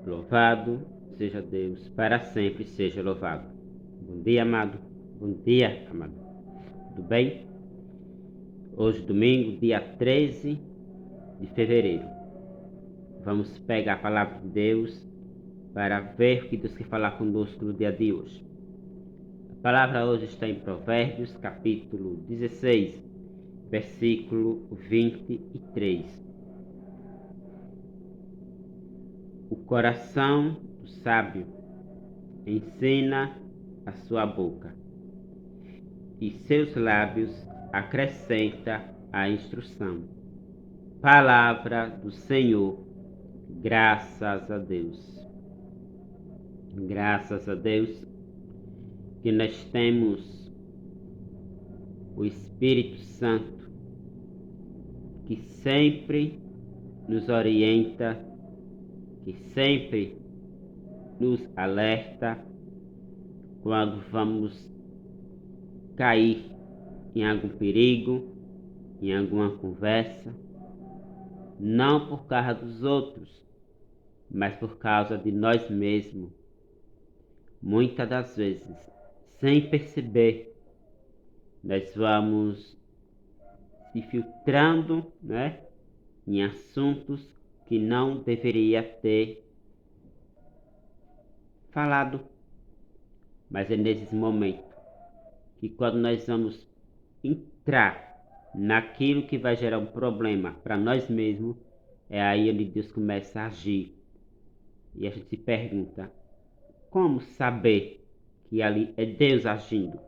Louvado seja Deus, para sempre seja louvado. Bom dia, amado. Bom dia, amado. Tudo bem? Hoje, domingo, dia 13 de fevereiro. Vamos pegar a palavra de Deus para ver o que Deus quer falar conosco no dia de hoje. A palavra hoje está em Provérbios, capítulo 16, versículo 23. O coração do sábio ensina a sua boca, e seus lábios acrescenta a instrução. Palavra do Senhor, graças a Deus. Graças a Deus que nós temos o Espírito Santo que sempre nos orienta, que sempre nos alerta quando vamos cair em algum perigo, em alguma conversa, não por causa dos outros, mas por causa de nós mesmos. Muitas das vezes, sem perceber, nós vamos se filtrando, em assuntos que não deveria ter falado. Mas é nesses momentos que quando nós vamos entrar naquilo que vai gerar um problema para nós mesmos, é aí onde Deus começa a agir. E a gente se pergunta, como saber que ali é Deus agindo?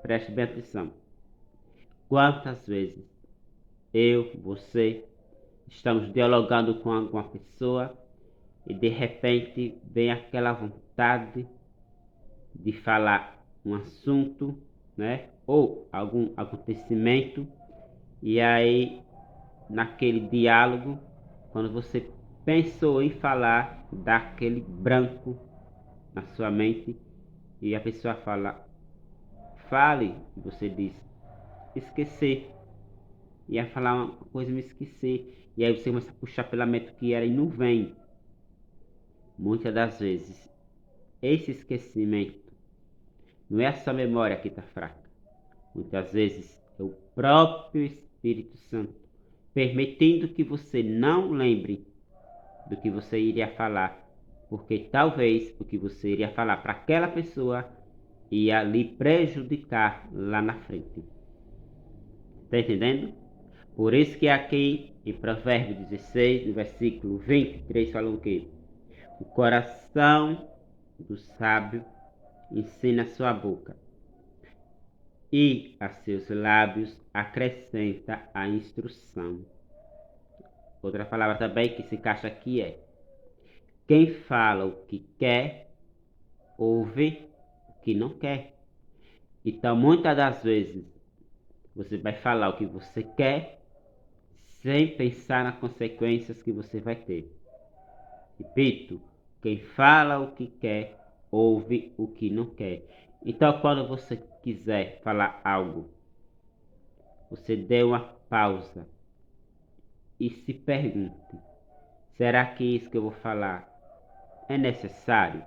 Preste bem atenção. Quantas vezes eu, você, estamos dialogando com alguma pessoa e de repente vem aquela vontade de falar um assunto, ou algum acontecimento, e aí naquele diálogo, quando você pensou em falar, dá aquele branco na sua mente e a pessoa fala, fale, e você diz, esquecer, ia falar uma coisa e me esquecer, e aí você começa a puxar pela mente que era e não vem. Muitas das vezes esse esquecimento não é a sua memória que está fraca, muitas vezes é o próprio Espírito Santo permitindo que você não lembre do que você iria falar, porque talvez o que você iria falar para aquela pessoa ia lhe prejudicar lá na frente. Está entendendo? Por isso que aqui em Provérbios 16, no versículo 23, falam o quê? O coração do sábio ensina a sua boca, e a seus lábios acrescenta a instrução. Outra palavra também que se encaixa aqui é: quem fala o que quer, ouve o que não quer. Então, muitas das vezes, você vai falar o que você quer, sem pensar nas consequências que você vai ter. Repito, quem fala o que quer, ouve o que não quer. Então, quando você quiser falar algo, você dê uma pausa e se pergunte, será que isso que eu vou falar é necessário?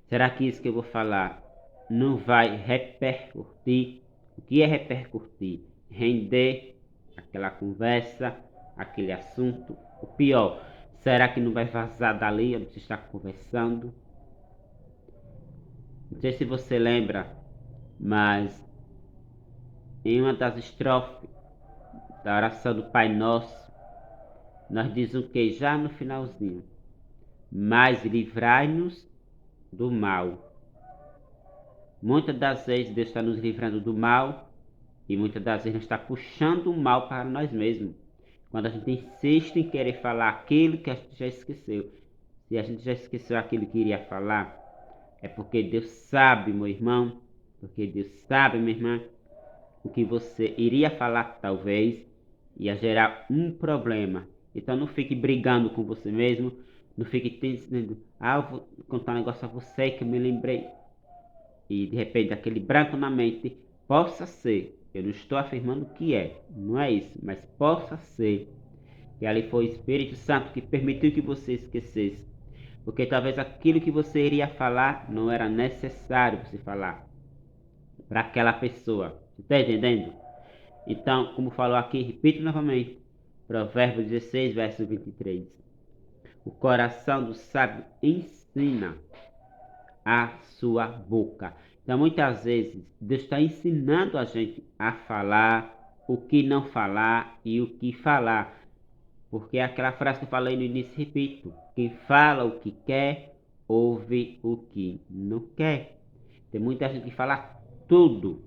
Será que isso que eu vou falar não vai repercutir? O que é repercutir? Render aquela conversa, aquele assunto. O pior, será que não vai vazar dali onde você está conversando? Não sei se você lembra, mas em uma das estrofes da oração do Pai Nosso, nós dizemos o que já no finalzinho: mas livrai-nos do mal. Muitas das vezes Deus está nos livrando do mal e muitas das vezes está puxando o mal para nós mesmos. Quando a gente insiste em querer falar aquilo que a gente já esqueceu. Se a gente já esqueceu aquilo que iria falar, é porque Deus sabe, meu irmão, porque Deus sabe, minha irmã, o que você iria falar talvez ia gerar um problema. Então não fique brigando com você mesmo, não fique dizendo, eu vou contar um negócio a você que eu me lembrei. E de repente aquele branco na mente, possa ser, eu não estou afirmando que é, não é isso, mas possa ser que ali foi o Espírito Santo que permitiu que você esquecesse. Porque talvez aquilo que você iria falar não era necessário você falar para aquela pessoa. Você está entendendo? Então, como falou aqui, repito novamente, Provérbios 16, verso 23. O coração do sábio ensina a sua boca. Então, muitas vezes, Deus está ensinando a gente a falar, o que não falar e o que falar. Porque é aquela frase que eu falei no início, repito: quem fala o que quer, ouve o que não quer. Tem muita gente que fala tudo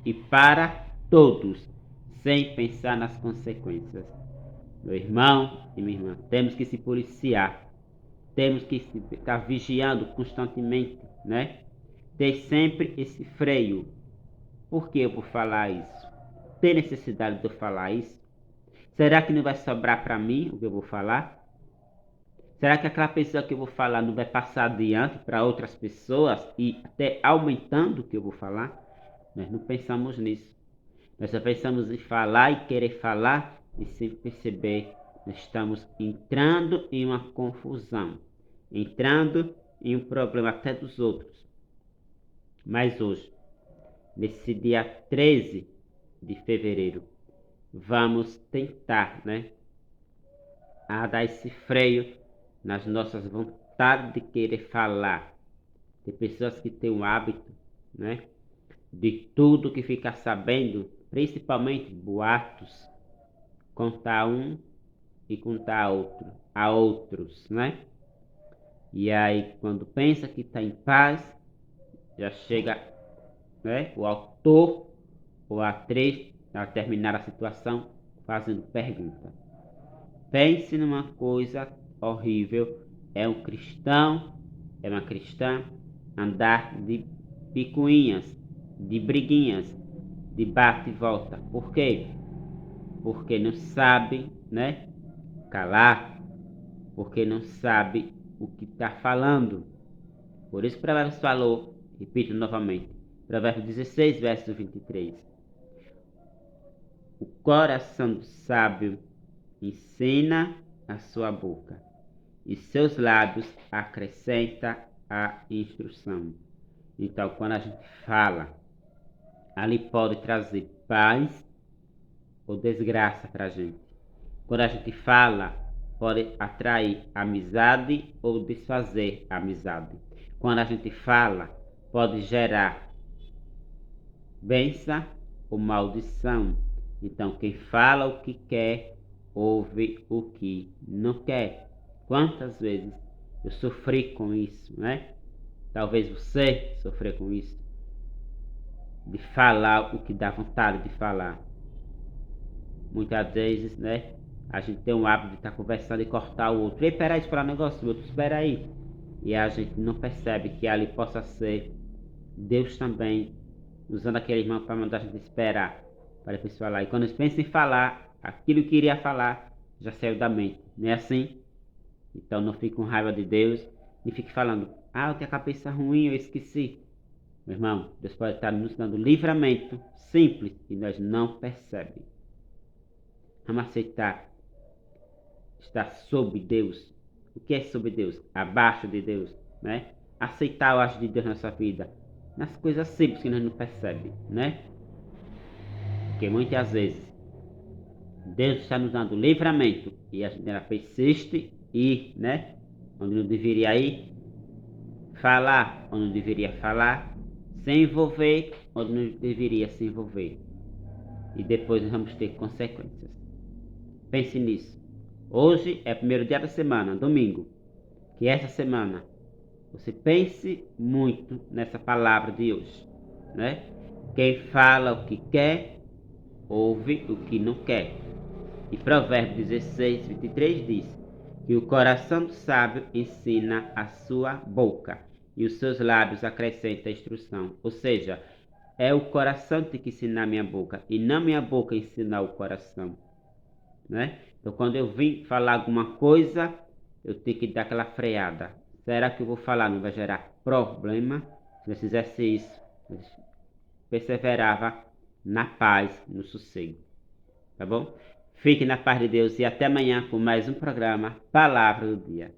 e para todos, sem pensar nas consequências. Meu irmão e minha irmã, temos que se policiar, temos que estar vigiando constantemente, né? Ter sempre esse freio. Por que eu vou falar isso? Tem necessidade de eu falar isso? Será que não vai sobrar para mim o que eu vou falar? Será que aquela pessoa que eu vou falar não vai passar adiante para outras pessoas e até aumentando o que eu vou falar? Nós não pensamos nisso. Nós só pensamos em falar e querer falar e sem perceber, nós estamos entrando em uma confusão, entrando em um problema até dos outros. Mas hoje, nesse dia 13 de fevereiro, vamos tentar, né, a dar esse freio nas nossas vontades de querer falar. Tem pessoas que têm o hábito, né, de tudo que fica sabendo, principalmente boatos, contar um e contar a outros, né? E aí, quando pensa que está em paz, já chega, né, o autor ou a atriz, a terminar a situação, fazendo pergunta. Pense numa coisa horrível, é um cristão, é uma cristã, andar de picuinhas, de briguinhas, de bate e volta. Por quê? Porque não sabe, né, calar, porque não sabe o que está falando. Por isso Provérbios falou, repito novamente, Provérbios 16, verso 23. O coração do sábio ensina a sua boca, e seus lábios acrescenta a instrução. Então, quando a gente fala, ali pode trazer paz ou desgraça para a gente. Quando a gente fala, pode atrair amizade ou desfazer amizade. Quando a gente fala, pode gerar bênção ou maldição. Então, quem fala o que quer, ouve o que não quer. Quantas vezes eu sofri com isso, né? Talvez você sofreu com isso, de falar o que dá vontade de falar. Muitas vezes, né? A gente tem o hábito de estar conversando e cortar o outro. Ei, peraí, deixa eu falar um negócio, o outro, espera aí. E a gente não percebe que ali possa ser Deus também usando aquele irmão para mandar a gente esperar para depois falar. E quando a gente pensa em falar, aquilo que iria falar já saiu da mente. Não é assim? Então não fique com raiva de Deus e fique falando: ah, eu tenho a cabeça ruim, eu esqueci. Meu irmão, Deus pode estar nos dando livramento simples e nós não percebemos. Vamos aceitar estar sob Deus. O que é sob Deus? Abaixo de Deus, né? Aceitar o ato de Deus na nossa vida, nas coisas simples que nós não percebemos, né? Porque muitas vezes Deus está nos dando livramento e a gente persiste e, né? Onde não deveria ir, falar onde não deveria falar, se envolver onde não deveria se envolver. E depois nós vamos ter consequências. Pense nisso. Hoje é o primeiro dia da semana, domingo. Que essa semana você pense muito nessa palavra de hoje, né? Quem fala o que quer, ouve o que não quer. E Provérbios 16, 23 diz que o coração do sábio ensina a sua boca e os seus lábios acrescentam a instrução. Ou seja, é o coração que tem que ensinar minha boca e não minha boca ensinar o coração, né? Então, quando eu vim falar alguma coisa, eu tenho que dar aquela freada. Será que eu vou falar não vai gerar problema? Se eu fizesse isso, eu perseverava na paz, no sossego. Tá bom? Fique na paz de Deus e até amanhã com mais um programa Palavra do Dia.